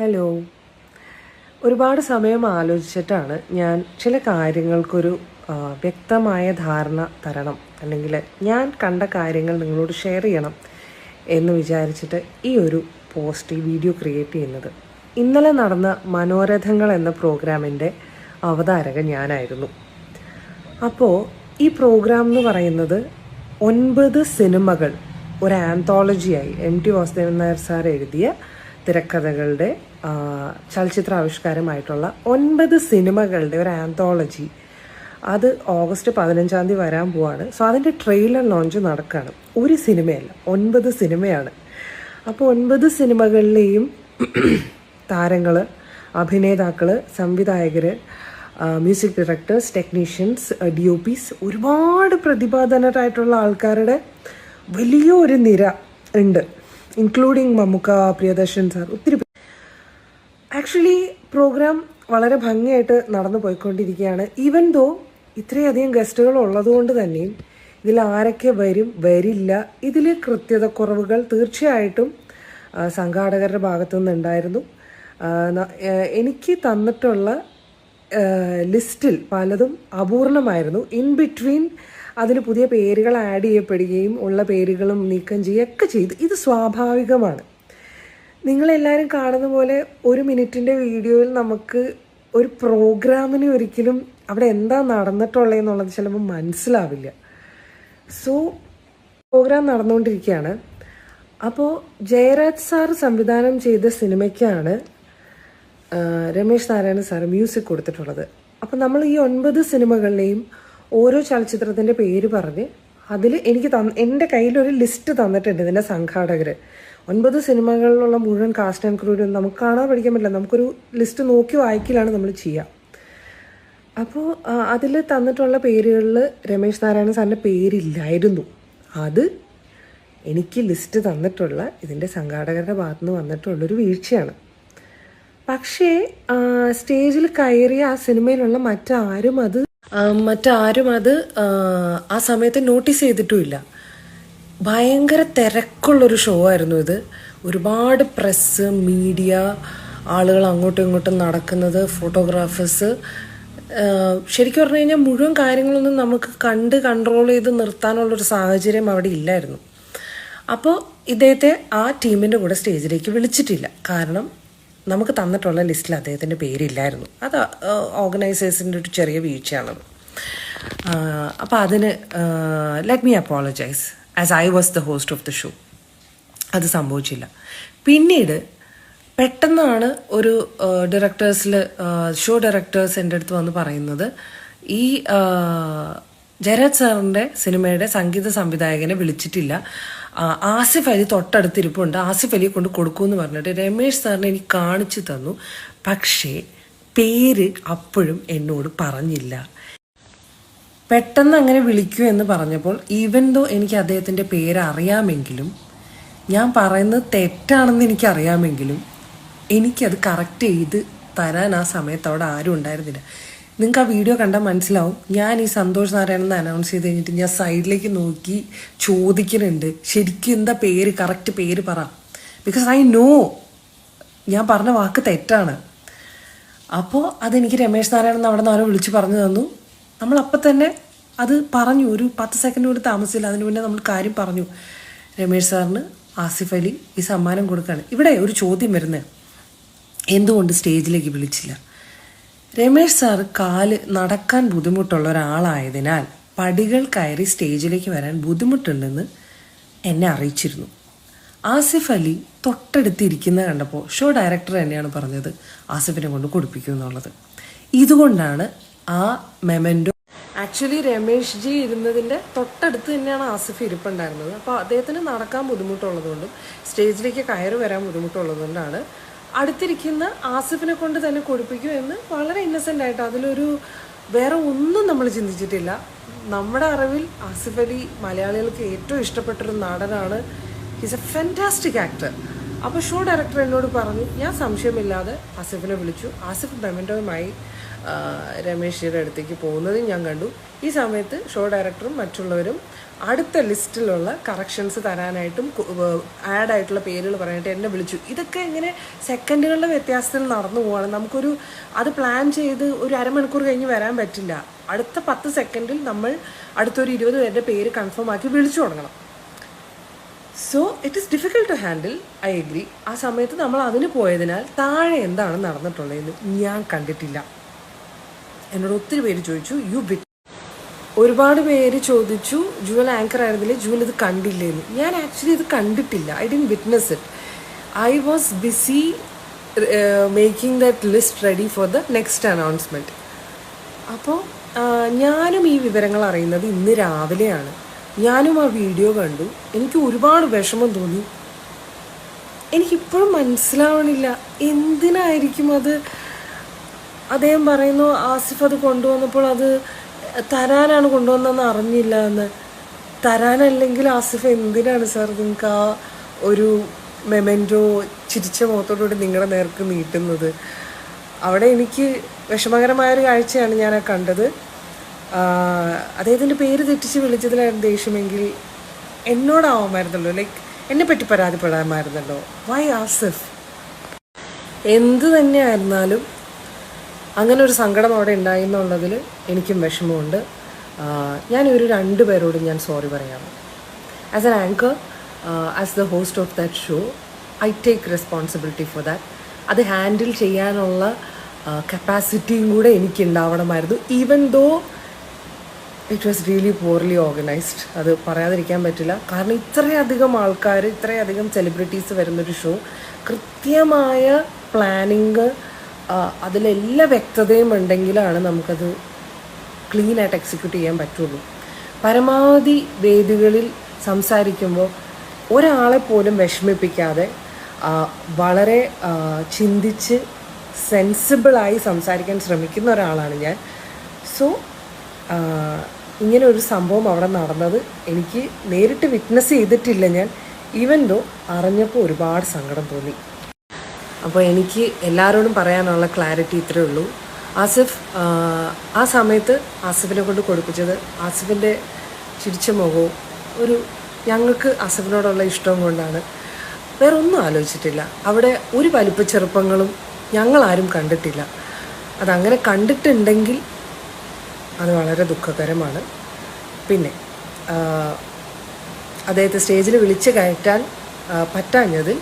Hello. ഒരുപാട് സമയം ആലോചിച്ചിട്ടാണ് ഞാൻ ചില കാര്യങ്ങൾക്കൊരു വ്യക്തമായ ധാരണ തരണം, അല്ലെങ്കിൽ ഞാൻ കണ്ട കാര്യങ്ങൾ നിങ്ങളോട് ഷെയർ ചെയ്യണം എന്ന് വിചാരിച്ചിട്ട് ഈ വീഡിയോ ക്രിയേറ്റ് ചെയ്യുന്നത്. ഇന്നലെ നടന്ന മനോരഥങ്ങൾ എന്ന പ്രോഗ്രാമിൻ്റെ അവതാരകൻ ഞാനായിരുന്നു. അപ്പോൾ ഈ പ്രോഗ്രാം എന്ന് പറയുന്നത് 9 സിനിമകൾ ഒരു ആന്തോളജിയായി MT വാസുദേവൻ നായർ സാർ എഴുതിയ തിരക്കഥകളുടെ ചലച്ചിത്ര ആവിഷ്കാരമായിട്ടുള്ള 9 സിനിമകളുടെ ഒരു ആന്തോളജി. അത് ഓഗസ്റ്റ് 15 വരാൻ പോവാണ്. സോ അതിൻ്റെ ട്രെയിലർ ലോഞ്ച് നടക്കുകയാണ്. ഒരു സിനിമയല്ല, 9 സിനിമയാണ്. അപ്പോൾ 9 സിനിമകളിലെയും താരങ്ങൾ, അഭിനേതാക്കൾ, സംവിധായകർ, മ്യൂസിക് ഡയറക്ടേഴ്സ്, ടെക്നീഷ്യൻസ്, DOPs, ഒരുപാട് പ്രതിഭാധനരായിട്ടുള്ള ആൾക്കാരുടെ വലിയൊരു നിര ഉണ്ട്, ഇൻക്ലൂഡിങ് മമ്മുക്ക, പ്രിയദർശൻ സാർ, ഒത്തിരി. ആക്ച്വലി പ്രോഗ്രാം വളരെ ഭംഗിയായിട്ട് നടന്നു പോയിക്കൊണ്ടിരിക്കുകയാണ്. ഈവൻ ദോ ഇത്രയധികം ഗസ്റ്റുകൾ ഉള്ളതുകൊണ്ട് തന്നെയും ഇതിൽ ആരൊക്കെ വരും വരില്ല, ഇതിൽ കൃത്യതക്കുറവുകൾ തീർച്ചയായിട്ടും സംഘാടകരുടെ ഭാഗത്തു നിന്നുണ്ടായിരുന്നു. എനിക്ക് തന്നിട്ടുള്ള ലിസ്റ്റിൽ പലതും അപൂർണമായിരുന്നു. ഇൻ ബിറ്റ്വീൻ അതിന് പുതിയ പേരുകൾ ആഡ് ചെയ്യപ്പെടുകയും ഉള്ള പേരുകളും നീക്കം ചെയ്യുകയൊക്കെ ചെയ്തു. ഇത് സ്വാഭാവികമാണ്. നിങ്ങളെല്ലാവരും കാണുന്ന പോലെ 1 മിനിറ്റിൻ്റെ വീഡിയോയിൽ നമുക്ക് ഒരു പ്രോഗ്രാമിന് ഒരിക്കലും അവിടെ എന്താ നടന്നിട്ടുള്ളതെന്നുള്ളത് ചിലപ്പോൾ മനസ്സിലാവില്ല. സോ പ്രോഗ്രാം നടന്നുകൊണ്ടിരിക്കുകയാണ്. അപ്പോൾ ജയരാജ് സാർ സംവിധാനം ചെയ്ത സിനിമയ്ക്കാണ് രമേശ് നാരായണൻ സാർ മ്യൂസിക് കൊടുത്തിട്ടുള്ളത്. അപ്പം നമ്മൾ ഈ 9 സിനിമകളിലെയും ഓരോ ചലച്ചിത്രത്തിൻ്റെ പേര് പറഞ്ഞ് അതിൽ എനിക്ക് എൻ്റെ കയ്യിലൊരു ലിസ്റ്റ് തന്നിട്ടുണ്ട് ഇതിൻ്റെ സംഘാടകർ. 9 സിനിമകളിലുള്ള മുഴുവൻ കാസ്റ്റ് ആൻഡ് ക്രൂരും നമുക്ക് കാണാൻ പഠിക്കാൻ പറ്റില്ല, നമുക്കൊരു ലിസ്റ്റ് നോക്കി വായിക്കലാണ് നമ്മൾ ചെയ്യുക. അപ്പോൾ അതിൽ തന്നിട്ടുള്ള പേരുകളിൽ രമേശ് നാരായണൻ സാറിൻ്റെ പേരില്ലായിരുന്നു. അത് എനിക്ക് ലിസ്റ്റ് തന്നിട്ടുള്ള ഇതിൻ്റെ സംഘാടകരുടെ ഭാഗത്തുനിന്ന് വന്നിട്ടുള്ളൊരു വീഴ്ചയാണ്. പക്ഷേ സ്റ്റേജിൽ കയറിയ ആ സിനിമയിലുള്ള മറ്റാരും അത് ആ സമയത്ത് നോട്ടീസ് ചെയ്തിട്ടുമില്ല. ഭയങ്കര തിരക്കുള്ളൊരു ഷോ ആയിരുന്നു ഇത്. ഒരുപാട് പ്രസ്, മീഡിയ, ആളുകൾ അങ്ങോട്ടും ഇങ്ങോട്ടും നടക്കുന്നത്, ഫോട്ടോഗ്രാഫേഴ്സ്. ശരിക്കും പറഞ്ഞു കഴിഞ്ഞാൽ മുഴുവൻ കാര്യങ്ങളൊന്നും നമുക്ക് കൺട്രോൾ ചെയ്ത് നിർത്താനുള്ളൊരു സാഹചര്യം അവിടെ ഇല്ലായിരുന്നു. അപ്പോൾ ഇദ്ദേഹത്തെ ആ ടീമിൻ്റെ കൂടെ സ്റ്റേജിലേക്ക് വിളിച്ചിട്ടില്ല. കാരണം നമുക്ക് തന്നിട്ടുള്ള ലിസ്റ്റിൽ അദ്ദേഹത്തിൻ്റെ പേരില്ലായിരുന്നു. അത് ഓർഗനൈസേഴ്സിൻ്റെ ഒരു ചെറിയ വീഴ്ചയാണത്. അപ്പോൾ അതിന് let me apologise as I was the host of the show. അത് സംഭവിച്ചില്ല. പിന്നീട് പെട്ടെന്നാണ് ഒരു ഷോ ഡയറക്ടേഴ്സ് എൻ്റെ അടുത്ത് വന്ന് പറയുന്നത്, ഈ ജയരാജ് സാറിൻ്റെ സിനിമയുടെ സംഗീത സംവിധായകനെ വിളിച്ചിട്ടില്ല, ആസിഫ് അലി തൊട്ടടുത്തിരിപ്പുണ്ട്, ആസിഫ് അലിയെ കൊണ്ട് കൊടുക്കുമെന്ന് പറഞ്ഞിട്ട് രമേശ് സാറിനെ എനിക്ക് കാണിച്ചു തന്നു. പക്ഷേ പേര് അപ്പോഴും എന്നോട് പറഞ്ഞില്ല. പെട്ടെന്ന് അങ്ങനെ വിളിക്കൂ എന്ന് പറഞ്ഞപ്പോൾ ഈവൻ ദോ എനിക്ക് അദ്ദേഹത്തിൻ്റെ പേര് അറിയാമെങ്കിലും, ഞാൻ പറയുന്നത് തെറ്റാണെന്ന് എനിക്കറിയാമെങ്കിലും എനിക്കത് കറക്റ്റ് ചെയ്ത് തരാൻ ആ സമയത്ത് അവിടെ ആരും ഉണ്ടായിരുന്നില്ല. നിങ്ങൾക്ക് ആ വീഡിയോ കണ്ടാൽ മനസ്സിലാവും. ഞാൻ ഈ സന്തോഷ് നാരായണൻ അനൗൺസ് ചെയ്ത് കഴിഞ്ഞിട്ട് ഞാൻ സൈഡിലേക്ക് നോക്കി ചോദിക്കുന്നുണ്ട്, ശരിക്കും എന്താ പേര്, കറക്റ്റ് പേര് പറ. ബിക്കോസ് ഐ നോ ഞാൻ പറഞ്ഞ വാക്ക് തെറ്റാണ്. അപ്പോൾ അതെനിക്ക് രമേശ് നാരായണൻ അവിടെ നിന്ന് ആരോ വിളിച്ച് പറഞ്ഞു തന്നു. നമ്മളപ്പം തന്നെ അത് പറഞ്ഞു. ഒരു 10 സെക്കൻഡ് കൂടി താമസിച്ചില്ല. അതിന് മുന്നേ നമ്മൾ കാര്യം പറഞ്ഞു. രമേശ് സാറിന് ആസിഫ് അലി ഈ സമ്മാനം കൊടുക്കുകയാണ്. ഇവിടെ ഒരു ചോദ്യം വരുന്നത്, എന്തുകൊണ്ട് സ്റ്റേജിലേക്ക് വിളിച്ചില്ല? രമേശ് സാർ നടക്കാൻ ബുദ്ധിമുട്ടുള്ള ഒരാളായതിനാൽ പടികൾ കയറി സ്റ്റേജിലേക്ക് വരാൻ ബുദ്ധിമുട്ടുണ്ടെന്ന് എന്നെ അറിയിച്ചിരുന്നു. ആസിഫ് അലി തൊട്ടടുത്തിരിക്കുന്നത് കണ്ടപ്പോൾ ഷോ ഡയറക്ടർ തന്നെയാണ് പറഞ്ഞത് ആസിഫിനെ കൊണ്ട് കൊടുപ്പിക്കും എന്നുള്ളത്. ഇതുകൊണ്ടാണ് ആ മെമൻറ്റോ, ആക്ച്വലി രമേശ് ജി ഇരുന്നതിൻ്റെ തൊട്ടടുത്ത് തന്നെയാണ് ആസിഫ് ഇരിപ്പുണ്ടായിരുന്നത്. അപ്പോൾ അദ്ദേഹത്തിന് നടക്കാൻ ബുദ്ധിമുട്ടുള്ളതുകൊണ്ടും സ്റ്റേജിലേക്ക് കയറി വരാൻ ബുദ്ധിമുട്ടുള്ളതുകൊണ്ടാണ് അടുത്തിരിക്കുന്ന ആസിഫിനെ കൊണ്ട് തന്നെ കൊടുപ്പിക്കും എന്ന് വളരെ ഇന്നസെൻ്റ് ആയിട്ട്, അതിലൊരു വേറെ ഒന്നും നമ്മൾ ചിന്തിച്ചിട്ടില്ല. നമ്മുടെ അറിവിൽ ആസിഫ് അലി മലയാളികൾക്ക് ഏറ്റവും ഇഷ്ടപ്പെട്ടൊരു നടനാണ്. He's a fantastic actor. അപ്പോൾ ഷോ ഡയറക്ടർ എന്നോട് പറഞ്ഞു, ഞാൻ സംശയമില്ലാതെ ആസിഫിനെ വിളിച്ചു. ആസിഫ് മെമൻറ്റോയുമായി രമേശ് ജിയുടെ അടുത്തേക്ക് പോകുന്നതും ഞാൻ കണ്ടു. ഈ സമയത്ത് ഷോ ഡയറക്ടറും മറ്റുള്ളവരും അടുത്ത ലിസ്റ്റിലുള്ള കറക്ഷൻസ് തരാനായിട്ടും ആഡായിട്ടുള്ള പേരുകൾ പറയാനായിട്ട് എന്നെ വിളിച്ചു. ഇതൊക്കെ ഇങ്ങനെ സെക്കൻഡുകളുടെ വ്യത്യാസത്തിൽ നടന്നു പോവാണ്. നമുക്കൊരു അത് പ്ലാൻ ചെയ്ത് ഒരു അരമണിക്കൂർ കഴിഞ്ഞ് വരാൻ പറ്റില്ല. അടുത്ത 10 സെക്കൻഡിൽ നമ്മൾ അടുത്തൊരു 20 പേരുടെ പേര് കൺഫേം ആക്കി വിളിച്ചു തുടങ്ങണം. So it is difficult to handle, I agree. ആ സമയത്ത് നമ്മൾ അതിന് പോയതിനാൽ താഴെ എന്താണ് നടന്നിട്ടുള്ളതെന്ന് ഞാൻ കണ്ടിട്ടില്ല. എന്നോട് ഒത്തിരി പേര് ചോദിച്ചു, ഒരുപാട് പേര് ചോദിച്ചു ജുവൽ ആങ്കർ ആയിരുന്നില്ലേ, ജുവൽ ഇത് കണ്ടില്ലേന്ന്. ഞാൻ ആക്ച്വലി ഇത് കണ്ടിട്ടില്ല. I didn't witness it. I was busy making that list ready for the next announcement. അപ്പോൾ ഞാനും ഈ വിവരങ്ങൾ അറിയുന്നത് ഇന്ന് രാവിലെയാണ്. ഞാനും ആ വീഡിയോ കണ്ടു. എനിക്ക് ഒരുപാട് വിഷമം തോന്നി. എനിക്കിപ്പോഴും മനസ്സിലാവണില്ല എന്തിനായിരിക്കും അത്. അദ്ദേഹം പറയുന്നു ആസിഫ് അത് കൊണ്ടുവന്നപ്പോൾ അത് തരാനാണ് കൊണ്ടുവന്നതെന്ന് അറിഞ്ഞില്ല എന്ന്. തരാനല്ലെങ്കിൽ ആസിഫ് എന്തിനാണ് സാർ നിങ്ങൾക്ക് ആ ഒരു മെമെൻറ്റോ ചിരിച്ച മുഖത്തോടുകൂടി നിങ്ങളുടെ നേർക്ക് നീട്ടുന്നത്? അവിടെ എനിക്ക് വിഷമകരമായൊരു കാഴ്ചയാണ് ഞാൻ കണ്ടത്. അദ്ദേഹത്തിൻ്റെ പേര് തെറ്റിച്ച് വിളിച്ചതിലായിരുന്നു ദേഷ്യമെങ്കിൽ എന്നോടാവുമായിരുന്നല്ലോ, ലൈക്ക് എന്നെപ്പറ്റി പരാതിപ്പെടാമായിരുന്നല്ലോ. വൈ ആസിഫ്? എന്ത് തന്നെയായിരുന്നാലും അങ്ങനെ ഒരു സങ്കടം അവിടെ ഉണ്ടായി എന്നുള്ളതിൽ എനിക്കും വിഷമമുണ്ട്. ഞാൻ ഒരു 2 പേരോടും ഞാൻ സോറി പറയാം. As an anchor, as the host of that show, I take responsibility for that. അത് ഹാൻഡിൽ ചെയ്യാനുള്ള കപ്പാസിറ്റിയും കൂടെ എനിക്കുണ്ടാവണമായിരുന്നു. Even though it was really poorly organised. അത് പറയാതിരിക്കാൻ പറ്റില്ല. കാരണം ഇത്രയധികം ആൾക്കാർ, ഇത്രയധികം സെലിബ്രിറ്റീസ് വരുന്നൊരു ഷോ, കൃത്യമായ പ്ലാനിങ്, അതിലെല്ലാ വ്യക്തതയും ഉണ്ടെങ്കിലാണ് നമുക്കത് ക്ലീനായിട്ട് എക്സിക്യൂട്ട് ചെയ്യാൻ പറ്റുള്ളൂ. പരമാവധി വേദികളിൽ സംസാരിക്കുമ്പോൾ ഒരാളെ പോലും വിഷമിപ്പിക്കാതെ വളരെ ചിന്തിച്ച് സെൻസിബിളായി സംസാരിക്കാൻ ശ്രമിക്കുന്ന ഒരാളാണ് ഞാൻ. സോ ഇങ്ങനെ ഒരു സംഭവം അവിടെ നടന്നത് എനിക്ക് നേരിട്ട് വിറ്റ്നസ് ചെയ്തിട്ടില്ല ഞാൻ. ഈവൻ ദോ അറിഞ്ഞപ്പോൾ ഒരുപാട് സങ്കടം തോന്നി. അപ്പോൾ എനിക്ക് എല്ലാവരോടും പറയാനുള്ള ക്ലാരിറ്റി ഇത്രയേ ഉള്ളൂ. ആസിഫ് ആ സമയത്ത് ആസിഫിനെ കൊണ്ട് കൊടുപ്പിച്ചത് ആസിഫിൻ്റെ ചിരിച്ച മുഖവും ഒരു ഞങ്ങൾക്ക് ആസിഫിനോടുള്ള ഇഷ്ടവും കൊണ്ടാണ്. വേറെ ഒന്നും ആലോചിച്ചിട്ടില്ല. അവിടെ ഒരു വലിപ്പച്ചെറുപ്പങ്ങളും ഞങ്ങളാരും കണ്ടിട്ടില്ല. അതങ്ങനെ കണ്ടിട്ടുണ്ടെങ്കിൽ അത് വളരെ ദുഃഖകരമാണ്. പിന്നെ അദ്ദേഹത്തെ സ്റ്റേജിൽ വിളിച്ച് കയറ്റാൻ പറ്റാഞ്ഞതിൽ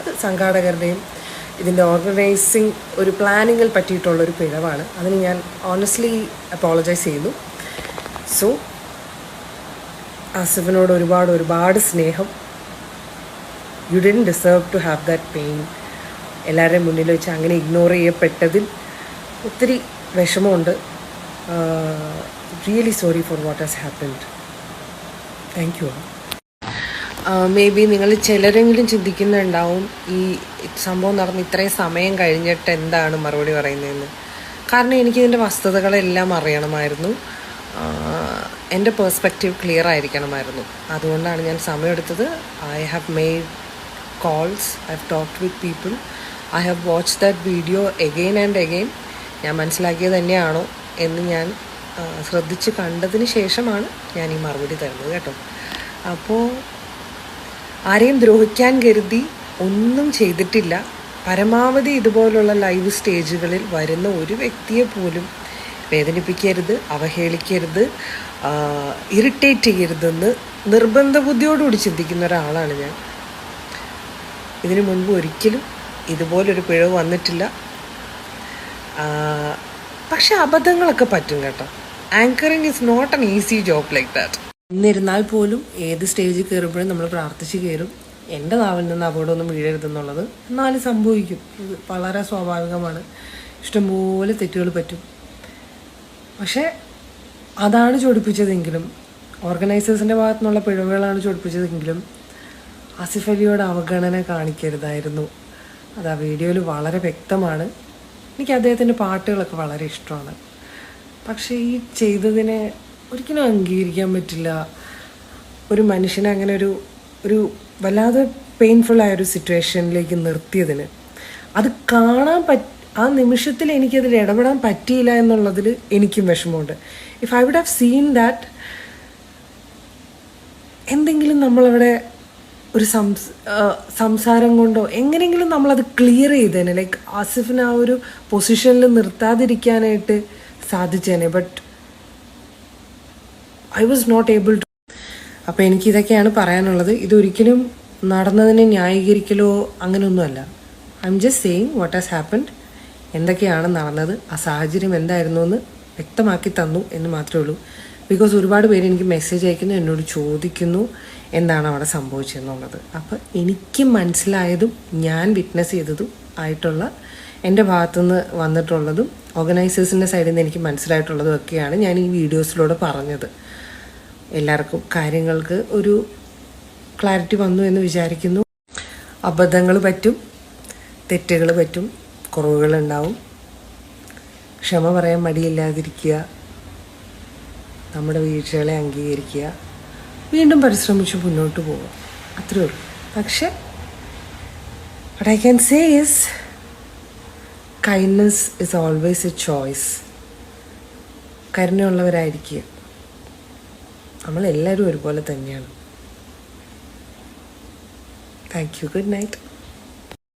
അത് സംഘാടകരുടെയും ഇതിൻ്റെ ഓർഗനൈസിങ് ഒരു പ്ലാനിങ്ങിൽ പറ്റിയിട്ടുള്ളൊരു പിഴവാണ്. അതിന് ഞാൻ ഓണസ്റ്റ്ലി അപ്പോളജൈസ് ചെയ്യുന്നു. സോ ആസിഫിനോട് ഒരുപാട് സ്നേഹം. You didn't deserve to have that pain. എല്ലാവരുടെയും മുന്നിൽ വെച്ച് അങ്ങനെ ഇഗ്നോർ ചെയ്യപ്പെട്ടതിൽ ഒത്തിരി വിഷമമുണ്ട്. Really sorry for what has happened. Thank you. Maybe നിങ്ങൾ ചിലരെങ്കിലും ചിന്തിക്കുന്നുണ്ടാവും ഈ സംഭവം നടന്ന് ഇത്രയും സമയം കഴിഞ്ഞിട്ട് എന്താണ് മറുപടി പറയുന്നതെന്ന്. കാരണം എനിക്കിതിൻ്റെ വസ്തുതകളെല്ലാം അറിയണമായിരുന്നു. എൻ്റെ പേഴ്സ്പെക്റ്റീവ് ക്ലിയർ ആയിരിക്കണമായിരുന്നു. അതുകൊണ്ടാണ് ഞാൻ സമയമെടുത്തത്. I have made calls, I have talked with people, I have watch that video again and again. ഞാൻ മനസ്സിലാക്കിയത് തന്നെയാണോ എന്ന് ഞാൻ ശ്രദ്ധിച്ച് കണ്ടതിന് ശേഷമാണ് ഞാൻ ഈ മറുപടി തരുന്നത് കേട്ടോ. അപ്പോൾ ആരെയും ദ്രോഹിക്കാൻ കരുതി ഒന്നും ചെയ്തിട്ടില്ല. പരമാവധി ഇതുപോലുള്ള ലൈവ് സ്റ്റേജുകളിൽ വരുന്ന ഒരു വ്യക്തിയെ പോലും വേദനിപ്പിക്കരുത്, അവഹേളിക്കരുത്, ഇറിറ്റേറ്റ് ചെയ്യരുതെന്ന് നിർബന്ധ ബുദ്ധിയോടുകൂടി ചിന്തിക്കുന്ന ഒരാളാണ് ഞാൻ. ഇതിനു മുൻപ് ഒരിക്കലും ഇതുപോലൊരു പിഴവ് വന്നിട്ടില്ല. പക്ഷെ അബദ്ധങ്ങളൊക്കെ പറ്റും കേട്ടോ. Anchoring is not an easy job like that. എന്നിരുന്നാൽ പോലും ഏത് സ്റ്റേജിൽ കയറുമ്പോഴും നമ്മൾ പ്രാർത്ഥിച്ച് കയറും എൻ്റെ നാവിൽ നിന്ന് അപകടമൊന്നും വീഴരുതെന്നുള്ളത്. എന്നാലും സംഭവിക്കും, ഇത് വളരെ സ്വാഭാവികമാണ്. ഇഷ്ടംപോലെ തെറ്റുകൾ പറ്റും. പക്ഷേ അതാണ് ചൊടിപ്പിച്ചതെങ്കിലും, ഓർഗനൈസേഴ്സിൻ്റെ ഭാഗത്തു നിന്നുള്ള പിഴവുകളാണ് ചൊടിപ്പിച്ചതെങ്കിലും ആസിഫ് അലിയോട് അവഗണന കാണിക്കരുതായിരുന്നു. അത് ആ വീഡിയോയിൽ വളരെ വ്യക്തമാണ്. എനിക്ക് അദ്ദേഹത്തിൻ്റെ പാട്ടുകളൊക്കെ വളരെ ഇഷ്ടമാണ്. പക്ഷേ ഈ ചെയ്തതിനെ ഒരിക്കലും അംഗീകരിക്കാൻ പറ്റില്ല. ഒരു മനുഷ്യനെ അങ്ങനെ ഒരു വല്ലാതെ പെയിൻഫുള്ളായൊരു സിറ്റുവേഷനിലേക്ക് നിർത്തിയതിന് അത് കാണാൻ ആ നിമിഷത്തിൽ എനിക്കതിൽ ഇടപെടാൻ പറ്റിയില്ല എന്നുള്ളതിൽ എനിക്കും വിഷമമുണ്ട്. If I would have seen that എന്തെങ്കിലും നമ്മളവിടെ ഒരു സംസാരം കൊണ്ടോ എങ്ങനെയെങ്കിലും നമ്മളത് ക്ലിയർ ചെയ്തേനെ, ലൈക്ക് ആസിഫിനെ ആ ഒരു പൊസിഷനിൽ നിർത്താതിരിക്കാനായിട്ട് സാധിച്ചേനെ. But I was not able to. അപ്പോൾ എനിക്കിതൊക്കെയാണ് പറയാനുള്ളത്. ഇതൊരിക്കലും നടന്നതിനെ ന്യായീകരിക്കലോ അങ്ങനെയൊന്നുമല്ല. I am just saying what has happened, എന്തൊക്കെയാണ് നടന്നത്, ആ സാഹചര്യം എന്തായിരുന്നു എന്ന് വ്യക്തമാക്കി തന്നു എന്ന് മാത്രമേ ഉള്ളൂ. ബിക്കോസ് ഒരുപാട് പേര് എനിക്ക് മെസ്സേജ് അയക്കുന്നു, എന്നോട് ചോദിക്കുന്നു എന്താണ് അവിടെ സംഭവിച്ചതെന്നുള്ളത്. അപ്പോൾ എനിക്ക് മനസ്സിലായതും ഞാൻ വിറ്റ്നസ് ചെയ്തതും ആയിട്ടുള്ള എൻ്റെ ഭാഗത്തുനിന്ന് വന്നിട്ടുള്ളതും ഓർഗനൈസേഴ്സിൻ്റെ സൈഡിൽ നിന്ന് എനിക്ക് മനസ്സിലായിട്ടുള്ളതും ഒക്കെയാണ് ഞാൻ ഈ വീഡിയോസിലൂടെ പറഞ്ഞത്. എല്ലാവർക്കും കാര്യങ്ങൾക്ക് ഒരു ക്ലാരിറ്റി വന്നു എന്ന് വിചാരിക്കുന്നു. അബദ്ധങ്ങൾ പറ്റും, തെറ്റുകൾ പറ്റും, കുറവുകളുണ്ടാവും. ക്ഷമ പറയാൻ മടിയില്ലാതിരിക്കുക, നമ്മുടെ വീഴ്ചകളെ അംഗീകരിക്കുക, വീണ്ടും പരിശ്രമിച്ച് മുന്നോട്ട് പോവുക, അത്രയേ ഉള്ളൂ. പക്ഷെ what I can say is kindness is always a choice. കരുണയുള്ളവരായിരിക്കുക. നമ്മളെല്ലാവരും ഒരുപോലെ തന്നെയാണ്. Thank you. Good night.